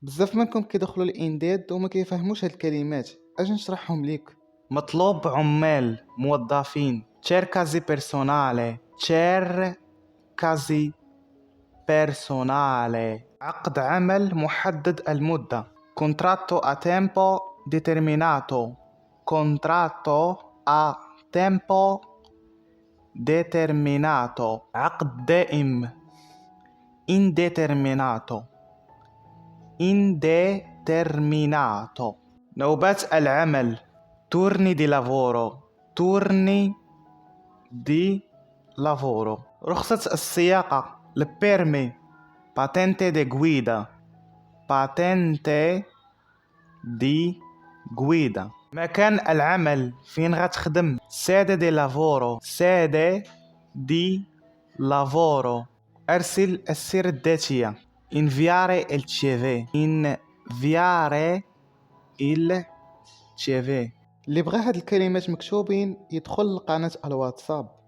بزاف منكم كيدخلوا الانداد وما كيفهموش هاد الكلمات، اجي نشرحهم ليك. مطلوب عمال موظفين، cercasi personale، cercasi personale. عقد عمل محدد المدة، contratto a tempo determinato، contratto a tempo determinato. عقد دائم، indeterminato، indeterminato. نوبات العمل، turni di lavoro، turni di lavoro. رخصة السياقة، البيرمي، patente de guida، patente di guida. مكان العمل، فين غتخدم، sede di lavoro، sede di lavoro. أرسل السيرة الذاتية، inviare il CV، inviare il CV. اللي بغى هاد الكلمات مكتوبين يدخل لقناة الواتساب.